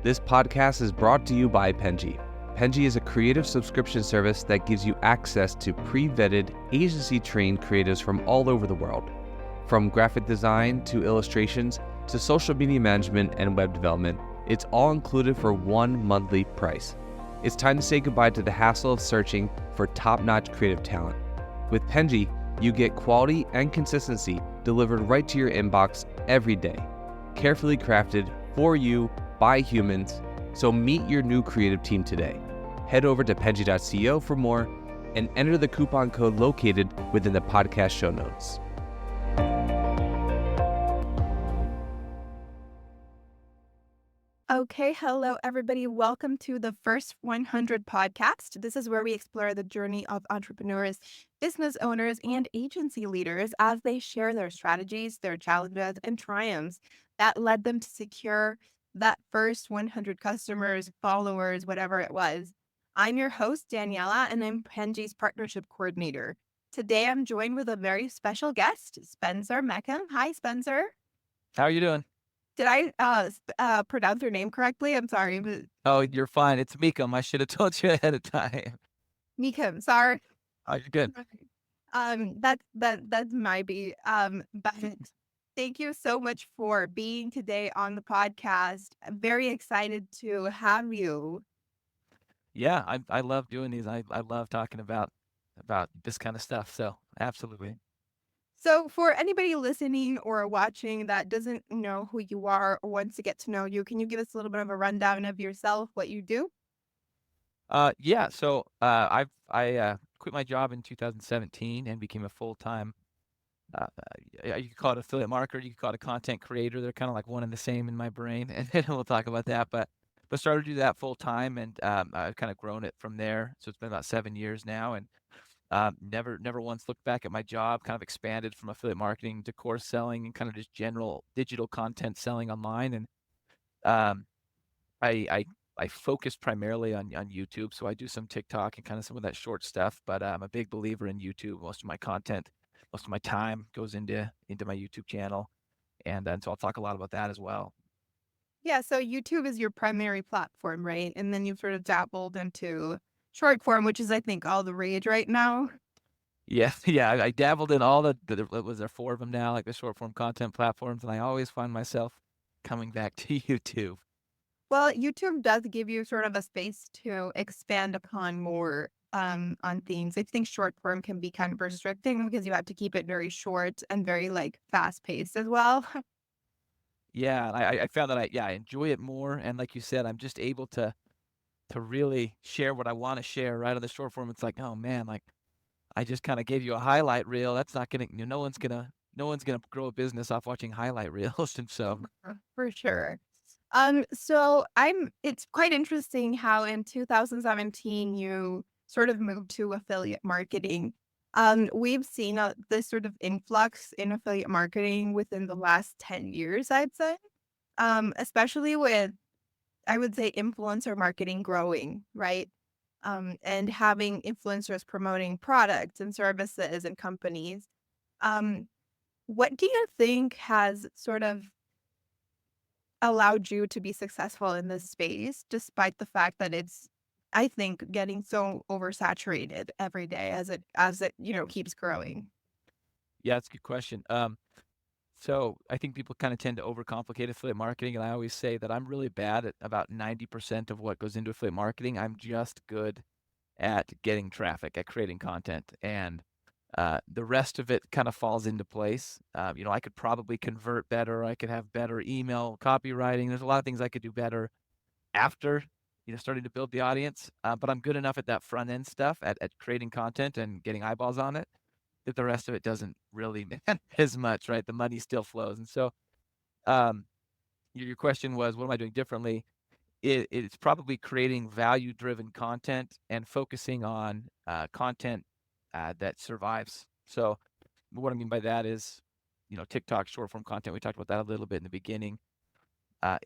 This podcast is brought to you by Penji. Penji is a creative subscription service that gives you access to pre-vetted, agency-trained creatives from all over the world. From graphic design to illustrations to social media management and web development, it's all included for one monthly price. It's time to say goodbye to the hassle of searching for top-notch creative talent. With Penji, you get quality and consistency delivered right to your inbox every day, carefully crafted for you by humans. So meet your new creative team today. Head over to penji.co for more and enter the coupon code located within the podcast show notes. Okay, hello everybody. Welcome to the First 100 podcast. This is where we explore the journey of entrepreneurs, business owners, and agency leaders as they share their strategies, their challenges, and triumphs that led them to secure that first 100 customers, followers, whatever it was. I'm your host, Daniela, and I'm Penji's partnership coordinator. Today, I'm joined with a very special guest, Spencer Meckham. Hi, Spencer. How are you doing? Did I pronounce your name correctly? I'm sorry, but Oh, you're fine. It's Meekum. I should have told you ahead of time. Meekum, sorry. Oh, you're good. That's my beat. But thank you so much for being today on the podcast. I'm very excited to have you. Yeah, I love doing these. I love talking about this kind of stuff. So absolutely. So for anybody listening or watching that doesn't know who you are or wants to get to know you, can you give us a little bit of a rundown of yourself, what you do? Yeah. So I quit my job in 2017 and became a full-time. You could call it affiliate marketer. You could call it a content creator. They're kind of like one and the same in my brain, and then we'll talk about that. But started to do that full time, and I've kind of grown it from there. So it's been about 7 years now, and never once looked back at my job. Kind of expanded from affiliate marketing to course selling and kind of just general digital content selling online. And um, I focus primarily on YouTube, so I do some TikTok and kind of some of that short stuff. But I'm a big believer in YouTube. Most of my content, most of my time goes into my YouTube channel, and so I'll talk a lot about that as well. Yeah, so YouTube is your primary platform, right? And then you've sort of dabbled into short form, which is, I think, all the rage right now. Yeah, yeah. I dabbled in all was there 4 of them now, like the short form content platforms, and I always find myself coming back to YouTube. Well, YouTube does give you sort of a space to expand upon more on themes. I think short form can be kind of restricting because you have to keep it very short and very like fast paced as well. Yeah, and I found that I enjoy it more, and like you said, I'm just able to really share what I want to share right on the short form. It's like, oh man, like I just kind of gave you a highlight reel. That's not gonna, no one's gonna grow a business off watching highlight reels, and so For sure. It's quite interesting how in 2017 you sort of moved to affiliate marketing. We've seen this sort of influx in affiliate marketing within the last 10 years, I'd say. Especially with, I would say, influencer marketing growing, right? And having influencers promoting products and services and companies. Um, what do you think has sort of allowed you to be successful in this space, despite the fact that it's, I think, getting so oversaturated every day as it keeps growing? yeah, that's a good question. So I think people kind of tend to overcomplicate affiliate marketing, and I always say that I'm really bad at about 90% of what goes into affiliate marketing. I'm just good at getting traffic, at creating content, and the rest of it kind of falls into place. I could probably convert better. I could have better email copywriting. There's a lot of things I could do better after, starting to build the audience. But I'm good enough at that front end stuff, at creating content and getting eyeballs on it, that the rest of it doesn't really matter as much, right? The money still flows. And so, um, your question was, what am I doing differently? It's probably creating value-driven content and focusing on content that survives. So what I mean by that is, TikTok short form content. We talked about that a little bit in the beginning.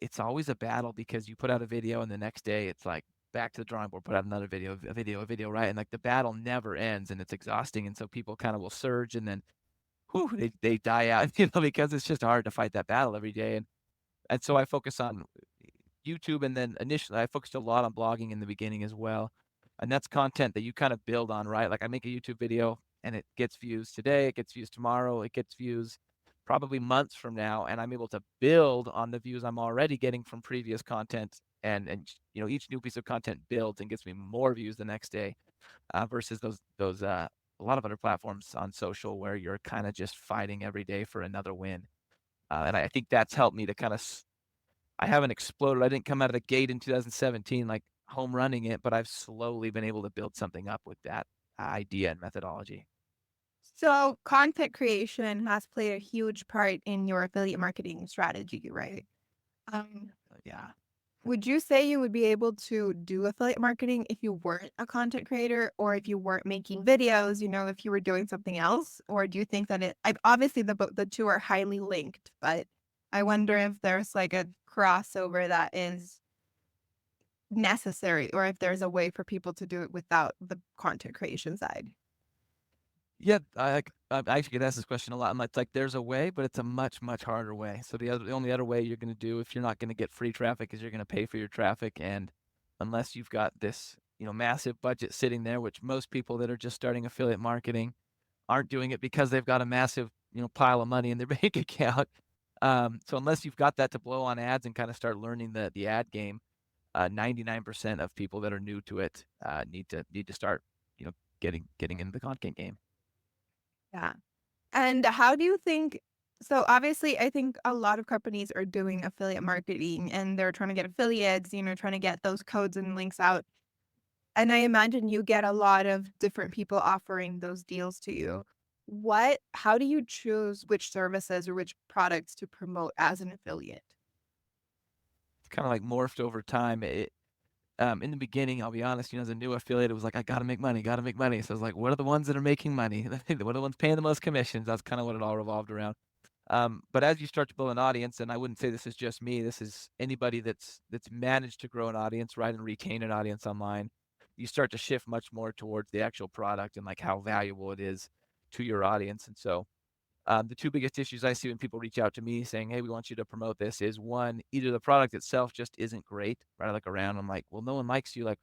It's always a battle because you put out a video and the next day it's like back to the drawing board, put out another video, a video, right? And like the battle never ends and it's exhausting. And so people kind of will surge and then they die out, because it's just hard to fight that battle every day. And so I focus on YouTube, and then initially I focused a lot on blogging in the beginning as well. And that's content that you kind of build on, right? Like I make a YouTube video and it gets views today, it gets views tomorrow, it gets views probably months from now, and I'm able to build on the views I'm already getting from previous content. And each new piece of content builds and gets me more views the next day, versus those a lot of other platforms on social where you're kind of just fighting every day for another win. And I think that's helped me to kind of I haven't exploded. I didn't come out of the gate in 2017 like home running it, but I've slowly been able to build something up with that idea and methodology. So content creation has played a huge part in your affiliate marketing strategy, right? Um, Yeah. would you say you would be able to do affiliate marketing if you weren't a content creator or if you weren't making videos, if you were doing something else? Or do you think that obviously the two are highly linked, but I wonder if there's like a crossover that is necessary or if there's a way for people to do it without the content creation side. Yeah, I actually get asked this question a lot. It's like there's a way, but it's a much, much harder way. So the only other way you're going to do if you're not going to get free traffic is you're going to pay for your traffic, and unless you've got this massive budget sitting there, which most people that are just starting affiliate marketing aren't doing it because they've got a massive pile of money in their bank account. So unless you've got that to blow on ads and kind of start learning the ad game, 99% of people that are new to it need to start getting into the content game. Yeah. And how do you think? So obviously, I think a lot of companies are doing affiliate marketing and they're trying to get affiliates, trying to get those codes and links out. And I imagine you get a lot of different people offering those deals to you. How do you choose which services or which products to promote as an affiliate? It's kind of like morphed over time. In the beginning, I'll be honest, as a new affiliate, it was like, I got to make money, got to make money. So I was like, what are the ones that are making money? What are the ones paying the most commissions? That's kind of what it all revolved around. But as you start to build an audience, and I wouldn't say this is just me, this is anybody that's managed to grow an audience, right, and retain an audience online, you start to shift much more towards the actual product and like how valuable it is to your audience. And so the two biggest issues I see when people reach out to me saying, "Hey, we want you to promote this," is one, either the product itself just isn't great, right? I look around, I'm like, well, no one likes you. Like,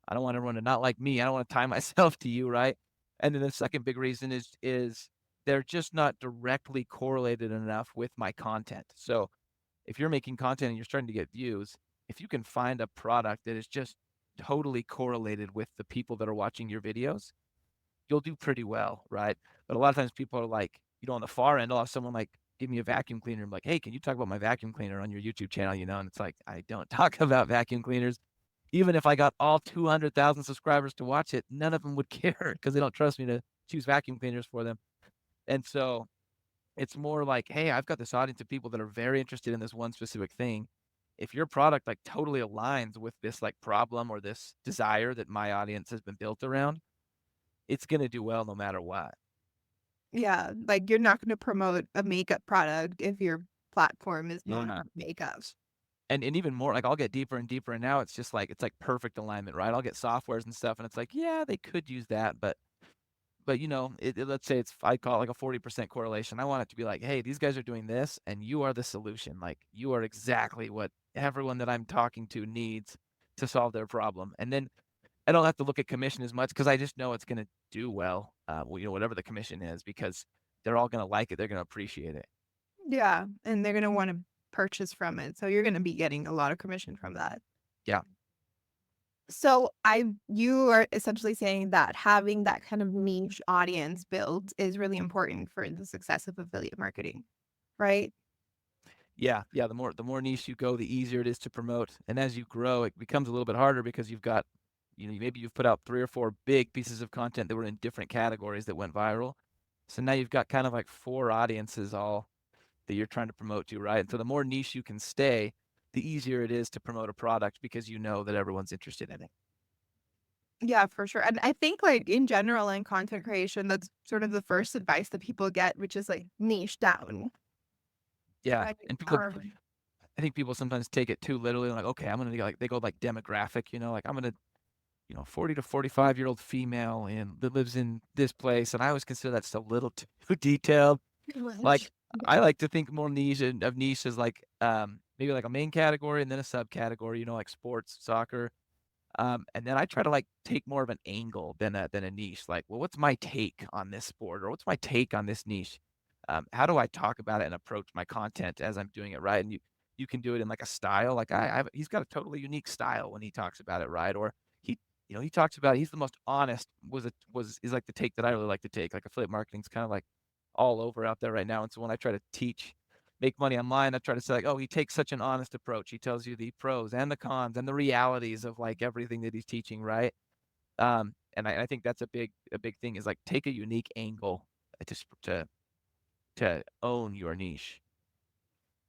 I don't want everyone to not like me. I don't want to tie myself to you, right? And then the second big reason is they're just not directly correlated enough with my content. So if you're making content and you're starting to get views, if you can find a product that is just totally correlated with the people that are watching your videos, you'll do pretty well, right? But a lot of times people are like, on the far end, I'll have someone like give me a vacuum cleaner. I'm like, hey, can you talk about my vacuum cleaner on your YouTube channel? And it's like, I don't talk about vacuum cleaners. Even if I got all 200,000 subscribers to watch it, none of them would care because they don't trust me to choose vacuum cleaners for them. And so it's more like, hey, I've got this audience of people that are very interested in this one specific thing. If your product like totally aligns with this like problem or this desire that my audience has been built around, it's going to do well no matter what. Yeah, like you're not going to promote a makeup product if your platform is not Yeah. makeup. And even more, like I'll get deeper and deeper, and now it's like perfect alignment, right? I'll get softwares and stuff, and it's like, yeah, they could use that, but let's say I call it like a 40% correlation. I want it to be like, hey, these guys are doing this, and you are the solution. Like you are exactly what everyone that I'm talking to needs to solve their problem. And then I don't have to look at commission as much because I just know it's going to do well. Whatever the commission is, because they're all going to like it. They're going to appreciate it. Yeah, and they're going to want to purchase from it. So you're going to be getting a lot of commission from that. Yeah. So you are essentially saying that having that kind of niche audience built is really important for the success of affiliate marketing, right? Yeah, yeah. The more niche you go, the easier it is to promote. And as you grow, it becomes a little bit harder because you've got, maybe you've put out 3 or 4 big pieces of content that were in different categories that went viral. So now you've got kind of like 4 audiences all that you're trying to promote to, right? And so the more niche you can stay, the easier it is to promote a product because you know that everyone's interested in it. Yeah, for sure. And I think like in general in content creation, that's sort of the first advice that people get, which is like niche down. Yeah, Right. and I think people sometimes take it too literally. Like, okay, I'm gonna they go like demographic, like I'm gonna 40 to 45-year-old female and that lives in this place. And I always consider that just a little too detailed. Like, I like to think more niche of niche as like, maybe like a main category and then a subcategory, like sports, soccer. And then I try to like take more of an angle than a niche. Like, well, what's my take on this sport or what's my take on this niche? How do I talk about it and approach my content as I'm doing it right? And you can do it in like a style. Like he's got a totally unique style when he talks about it, right? Or he he talks about he's the most honest is like the take that I really like to take. Like affiliate marketing's kind of like all over out there right now. And so when I try to teach make money online, I try to say like, oh, he takes such an honest approach. He tells you the pros and the cons and the realities of like everything that he's teaching, right? And I think that's a big thing is like take a unique angle to own your niche.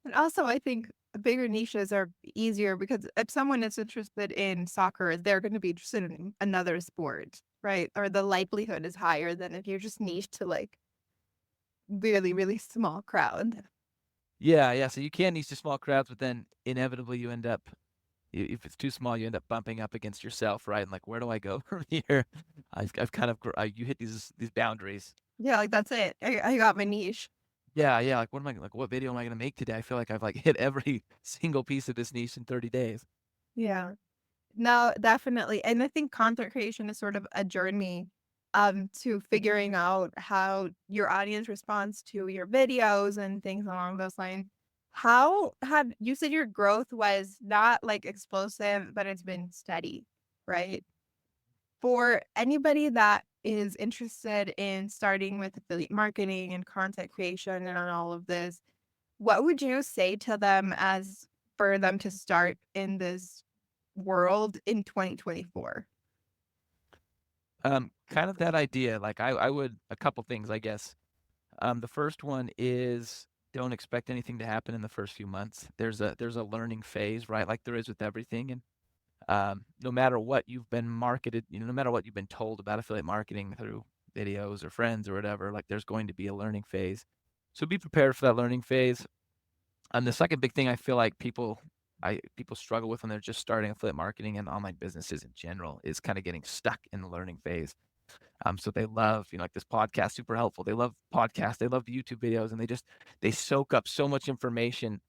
And also, I think bigger niches are easier because if someone is interested in soccer, they're going to be interested in another sport, right? Or the likelihood is higher than if you're just niche to like really, really small crowd. Yeah, yeah. So you can niche to small crowds, but then inevitably you end up if it's too small, you end up bumping up against yourself, right? And like, where do I go from here? I've kind of you hit these boundaries. Yeah, like that's it. I got my niche. Yeah, yeah. Like, what video am I gonna make today? I feel like I've like hit every single piece of this niche in 30 days. Yeah. No, definitely. And I think content creation is sort of a journey to figuring out how your audience responds to your videos and things along those lines. How have you said your growth was not like explosive, but it's been steady, right? For anybody that is interested in starting with affiliate marketing and content creation and all of this, what would you say to them as for them to start in this world in 2024? Kind of that idea. Like, I would a couple things, I guess. The first one is don't expect anything to happen in the first few months. There's a learning phase, right? Like there is with everything, and no matter what you've been marketed, no matter what you've been told about affiliate marketing through videos or friends or whatever, like there's going to be a learning phase. So be prepared for that learning phase. And the second big thing I feel like people struggle with when they're just starting affiliate marketing and online businesses in general is kind of getting stuck in the learning phase. So they love, like this podcast, super helpful. They love podcasts, they love YouTube videos, and they soak up so much information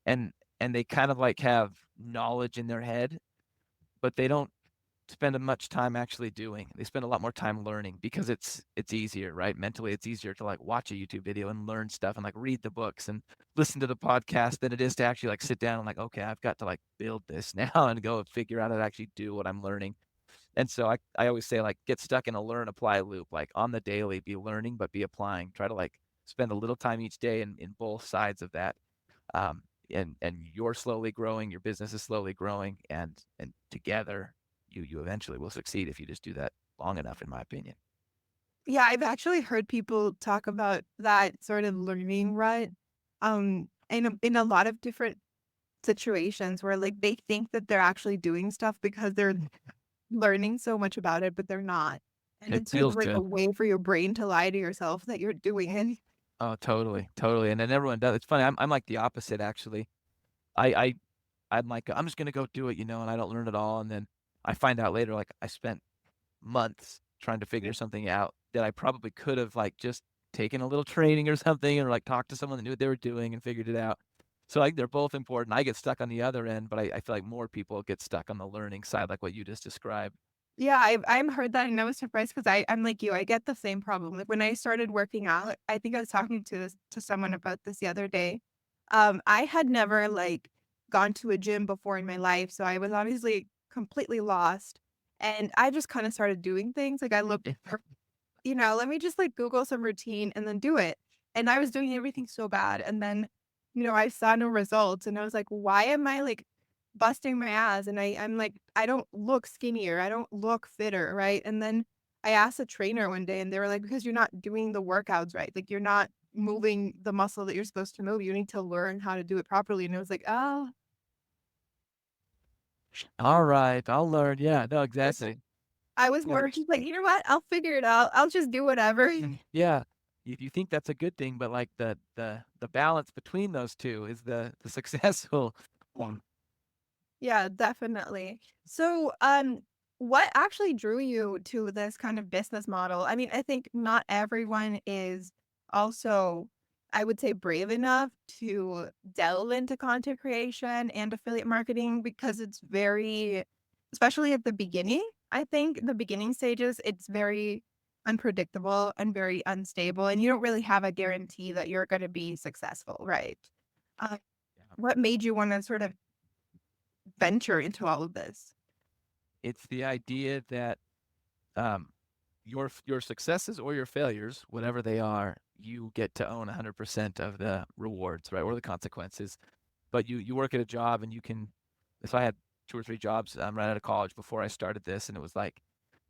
and they kind of like have knowledge in their head, but they don't spend much time actually doing. They spend a lot more time learning because it's easier, right? Mentally, it's easier to like watch a YouTube video and learn stuff and like read the books and listen to the podcast than it is to actually like sit down and like, okay, I've got to like build this now and go and figure out how to actually do what I'm learning. And so I always say like get stuck in a learn apply loop. Like on the daily, be learning but be applying. Try to like spend a little time each day in both sides of that. Um, and you're slowly growing, your business is slowly growing, and together you eventually will succeed if you just do that long enough, in my opinion. Yeah, I've actually heard people talk about that sort of learning rut, in a lot of different situations where like they think that they're actually doing stuff because they're learning so much about it, but they're not. And It it's sort of feels like a good. way for your brain to lie to yourself that you're doing it. Oh, totally, totally. And then everyone does. It's funny. I'm like the opposite actually. I I I'm like I'm just gonna go do it, and I don't learn at all. And then I find out later, like I spent months trying to figure something out that I probably could have like just taken a little training or something, or like talked to someone that knew what they were doing and figured it out. So like they're both important. I get stuck on the other end, but I feel like more people get stuck on the learning side, like what you just described. Yeah, I've heard that and I was surprised because I'm like you. I get the same problem. Like when I started working out, I think I was talking to someone about this the other day. I had never like gone to a gym before in my life, so I was obviously completely lost. And I just kind of started doing things. Like I looked for, let me just like Google some routine and then do it. And I was doing everything so bad. And then, I saw no results and I was like, why am I like busting my ass? And I'm like, I don't look skinnier. I don't look fitter. Right. And then I asked a trainer one day and they were like, because you're not doing the workouts right. Like you're not moving the muscle that you're supposed to move. You need to learn how to do it properly. And it was like, oh, All right, I'll learn. Yeah, no, this- exactly. I was Yeah, more just like, you know what? I'll figure it out. I'll just do whatever. yeah. You think that's a good thing, but like the balance between those two is the successful one. Yeah, definitely. So, what actually drew you to this kind of business model? I mean, I think not everyone is also, I would say, brave enough to delve into content creation and affiliate marketing because it's very, especially at the beginning, I think the beginning stages, it's very unpredictable and very unstable. And you don't really have a guarantee that you're going to be successful, right? Uh, Yeah. what made you want to sort of venture into all of this? It's the idea that um, your successes or your failures, whatever they are, you get to own 100% of the rewards, right, or the consequences. But you work at a job and you can. So I had 2 or 3 jobs right out of college before I started this, and it was like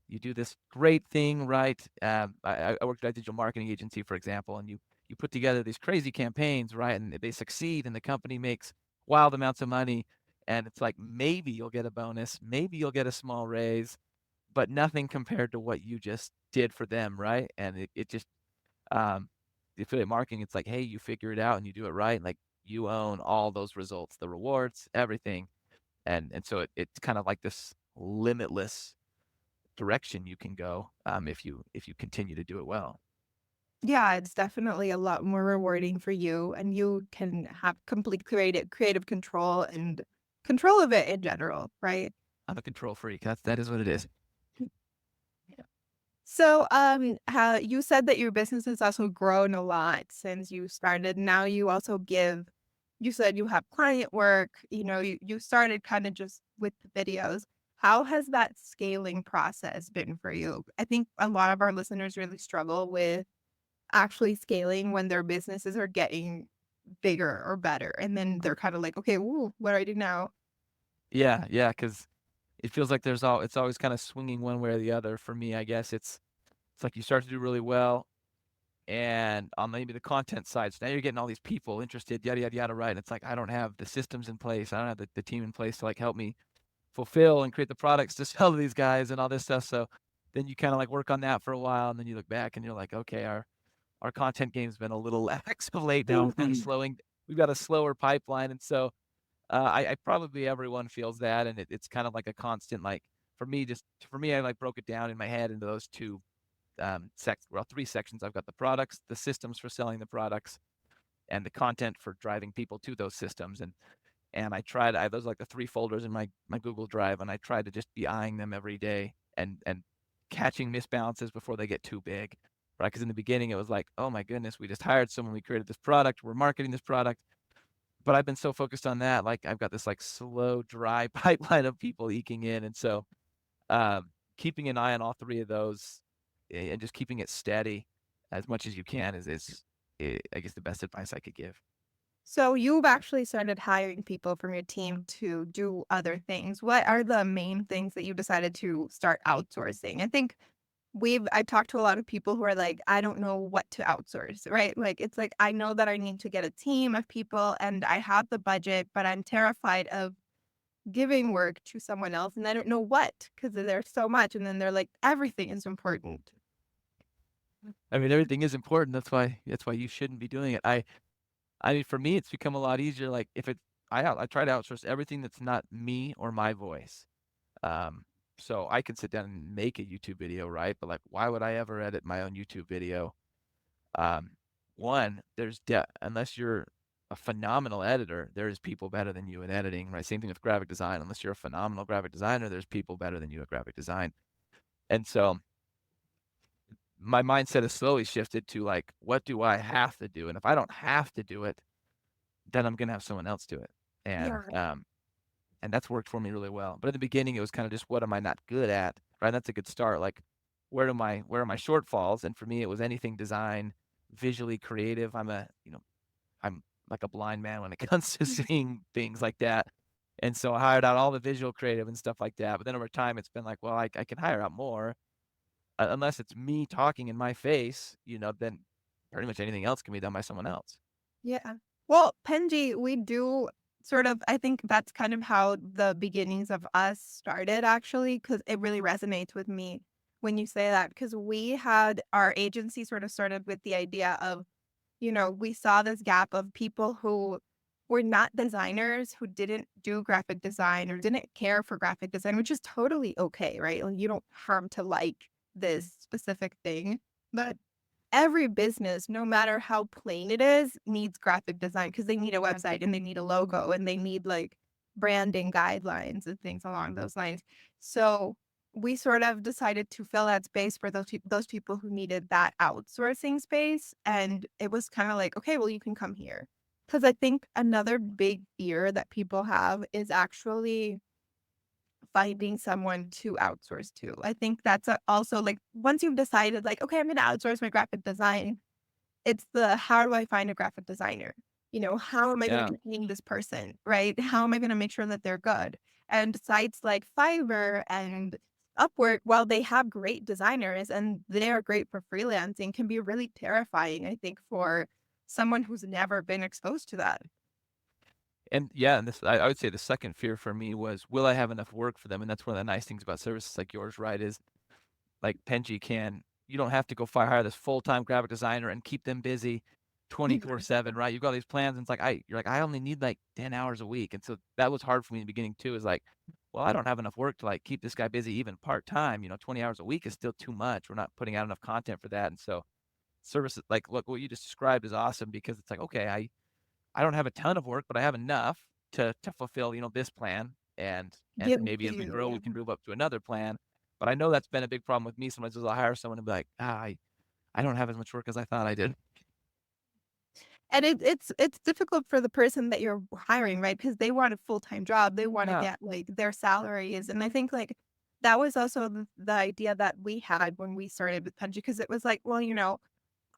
you do this great thing, right? I worked at a digital marketing agency, for example, and you put together these crazy campaigns, right? And they succeed, and the company makes wild amounts of money, and it's like maybe you'll get a bonus, maybe you'll get a small raise, but nothing compared to what you just did for them, right? And it just um, the affiliate marketing, it's like, hey, you figure it out and you do it right, like you own all those results, the rewards, everything, and so it's kind of like this limitless direction you can go if you continue to do it well. Yeah, it's definitely a lot more rewarding for you, and you can have complete creative control and control of it in general, right? I'm a control freak. That is what it is. Yeah. So, how you said that your business has also grown a lot since you started. Now you also give, you said you have client work, you started kind of just with the videos. How has that scaling process been for you? I think a lot of our listeners really struggle with actually scaling when their businesses are getting bigger or better. And then they're kind of like, okay, ooh, what do I do now? Yeah, yeah, because it feels like it's always kind of swinging one way or the other. For me, I guess it's like you start to do really well, and on maybe the content side, so now you're getting all these people interested, yada yada yada, right? And it's like I don't have the systems in place, I don't have the team in place to like help me fulfill and create the products to sell to these guys and all this stuff. So then you kind of like work on that for a while, and then you look back and you're like, okay, our content game's been a little lax of late now. It's slowing. We've got a slower pipeline, and so I probably everyone feels that, and it's kind of like a constant like for me, I like broke it down in my head into those two well, 3 sections. I've got the products, the systems for selling the products, and the content for driving people to those systems. And those are like the 3 folders in my Google Drive, and I try to just be eyeing them every day and catching misbalances before they get too big, right? Because in the beginning it was like, oh my goodness, we just hired someone, we created this product, we're marketing this product, but I've been so focused on that, like I've got this like slow, dry pipeline of people eking in, and so keeping an eye on all 3 of those and just keeping it steady as much as you can is I guess the best advice I could give. So you've actually started hiring people from your team to do other things. What are the main things that you decided to start outsourcing? I think I talked to a lot of people who are like, I don't know what to outsource, right? Like, it's like, I know that I need to get a team of people and I have the budget, but I'm terrified of giving work to someone else and I don't know what because there's so much. And then they're like, everything is important. I mean, everything is important. That's why you shouldn't be doing it. I mean, for me, it's become a lot easier. Like if it, I try to outsource everything that's not me or my voice. Um, so I can sit down and make a YouTube video, right? But like, why would I ever edit my own YouTube video? Um, One, unless you're a phenomenal editor, there's people better than you at editing, right? Same thing with graphic design. Unless you're a phenomenal graphic designer, there's people better than you at graphic design. And so my mindset has slowly shifted to like, what do I have to do? And if I don't have to do it, then I'm gonna have someone else do it. And Yeah. and that's worked for me really well. But at the beginning, it was kind of just what am I not good at, right? That's a good start. Like, where are my shortfalls? And for me, it was anything design, visually creative. I'm like a blind man when it comes to seeing things like that. And so I hired out all the visual creative and stuff like that. But then over time, it's been like, well, I can hire out more unless it's me talking in my face, then pretty much anything else can be done by someone else. Yeah. Well, Penji, we do sort of, I think that's kind of how the beginnings of us started, actually, because it really resonates with me when you say that. Because we had our agency sort of started with the idea of, we saw this gap of people who were not designers, who didn't do graphic design or didn't care for graphic design, which is totally okay, right? Like, you don't harm to like this specific thing. But every business, no matter how plain it is, needs graphic design because they need a website and they need a logo and they need like branding guidelines and things along those lines. So we sort of decided to fill that space for those people who needed that outsourcing space. And it was kind of like, okay, well, you can come here. Because I think another big fear that people have is actually finding someone to outsource to. I think that's also like once you've decided, like, okay, I'm going to outsource my graphic design, it's the how do I find a graphic designer? How am I going Yeah. to train this person? Right? How am I going to make sure that they're good? And sites like Fiverr and Upwork, while they have great designers and they're great for freelancing, can be really terrifying, I think, for someone who's never been exposed to that. And yeah, and this I would say the second fear for me was, will I have enough work for them? And that's one of the nice things about services like yours, right? Is like Penji can you don't have to go hire this full-time graphic designer and keep them busy 24/7, right? You've got these plans and it's like you're like, I only need like 10 hours a week. And so that was hard for me in the beginning too, is like, well, I don't have enough work to like keep this guy busy even part-time. 20 hours a week is still too much. We're not putting out enough content for that. And so services like look what you just described is awesome because it's like, okay, I don't have a ton of work, but I have enough to fulfill, this plan, and Give maybe as we grow, we you. can move up to another plan. But I know that's been a big problem with me. Sometimes is I'll hire someone and be like, I don't have as much work as I thought I did. And it's difficult for the person that you're hiring, right? Because they want a full-time job. They wanna Yeah. get, like, their salaries, and I think, like, that was also the idea that we had when we started with Penji, because it was like, well,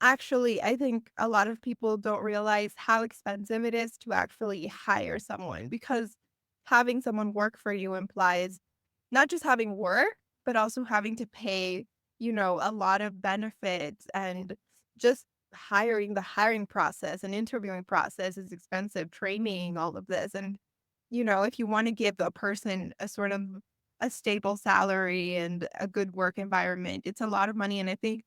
actually, I think a lot of people don't realize how expensive it is to actually hire someone because having someone work for you implies not just having work, but also having to pay, a lot of benefits and just the hiring process and interviewing process is expensive, training, all of this. And, if you want to give a person a sort of a stable salary and a good work environment, it's a lot of money. And I think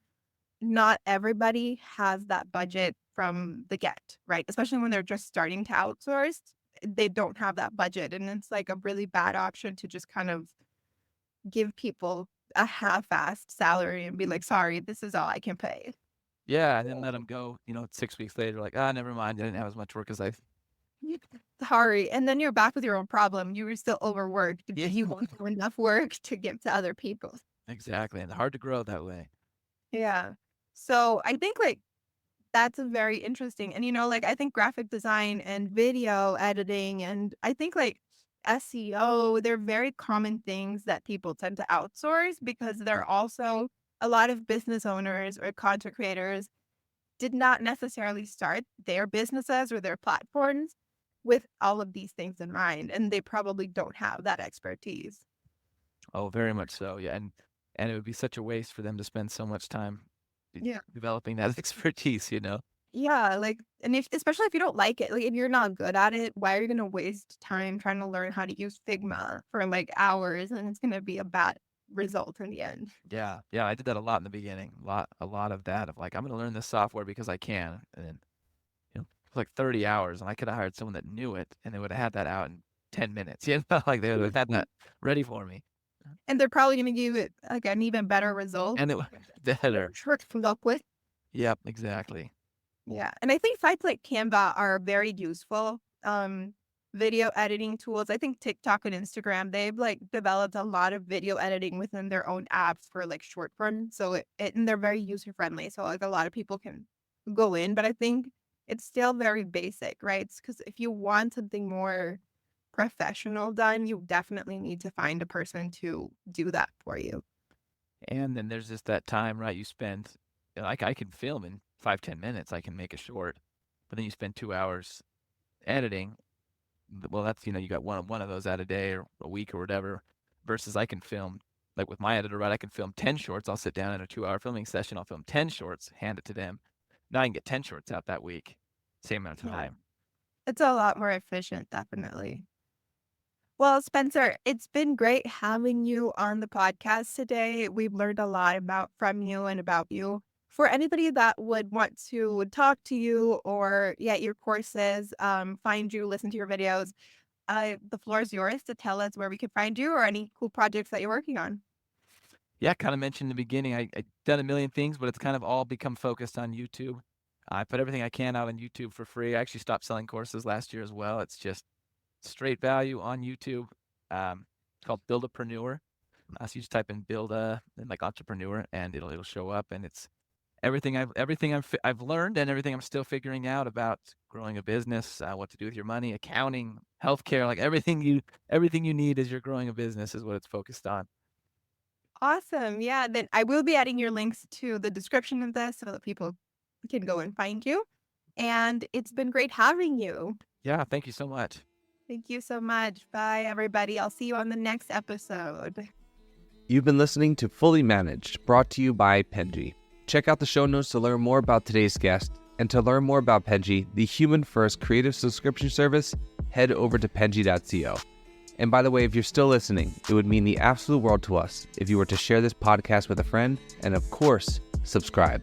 not everybody has that budget from the get, right? Especially when they're just starting to outsource, they don't have that budget. And it's like a really bad option to just kind of give people a half-assed salary and be like, sorry, this is all I can pay. Yeah, and then let them go, 6 weeks later, like, never mind. I didn't have as much work as I Sorry. And then you're back with your own problem. You were still overworked Yeah, because you don't have enough work to give to other people. exactly. And hard to grow that way. Yeah. So I think like that's a very interesting. And like I think graphic design and video editing and I think like SEO, they're very common things that people tend to outsource because they're also a lot of business owners or content creators did not necessarily start their businesses or their platforms with all of these things in mind. And they probably don't have that expertise. Oh, very much so. Yeah, and it would be such a waste for them to spend so much time Yeah. developing that expertise. Yeah, like, and if especially if you don't like it, like, if you're not good at it, why are you gonna waste time trying to learn how to use Figma for, like, hours, and it's gonna be a bad result in the end. Yeah, yeah, I did that a lot in the beginning. A lot of that of like, I'm gonna learn this software because I can, and then, it's like 30 hours, and I could have hired someone that knew it, and they would have had that out in 10 minutes, like they would have had that ready for me, And they're probably gonna give it, like, an even better result and it was than better. Shrek comes up with. Yep, exactly. Yeah, and I think sites like Canva are very useful, video editing tools. I think TikTok and Instagram, they've, like, developed a lot of video editing within their own apps for, like, short form, so and they're very user-friendly, so, like, a lot of people can go in, but I think it's still very basic, right? Because if you want something more professional done, you definitely need to find a person to do that for you. And then there's just that time, right, you spend like, I can film in 5, 10 minutes, I can make a short, but then you spend 2 hours editing. Well, that's, you got one of those out a day or a week or whatever, versus I can film, like with my editor, right, I can film 10 shorts. I'll sit down in a 2-hour filming session. I'll film 10 shorts, hand it to them. Now I can get 10 shorts out that week, same amount of Yeah. time. It's a lot more efficient, definitely. Well, Spencer, it's been great having you on the podcast today. We've learned a lot from you and about you. For anybody that would want to talk to you or get your courses, find you, listen to your videos, the floor is yours to tell us where we can find you or any cool projects that you're working on. Yeah, kind of mentioned in the beginning, I done a million things, but it's kind of all become focused on YouTube. I put everything I can out on YouTube for free. I actually stopped selling courses last year as well. It's just straight value on YouTube. It's called Build-A-Preneur. So you just type in build a and like entrepreneur, and it'll show up, and it's everything I've learned and everything I'm still figuring out about growing a business, what to do with your money, accounting, healthcare, like everything you need as you're growing a business is what it's focused on. Awesome. Yeah. Then I will be adding your links to the description of this so that people can go and find you. And it's been great having you. Yeah, thank you so much. Thank you so much. Bye, everybody. I'll see you on the next episode. You've been listening to Fully Managed, brought to you by Penji. Check out the show notes to learn more about today's guest, and to learn more about Penji, the human-first creative subscription service, head over to penji.co. And by the way, if you're still listening, it would mean the absolute world to us if you were to share this podcast with a friend, and of course, subscribe.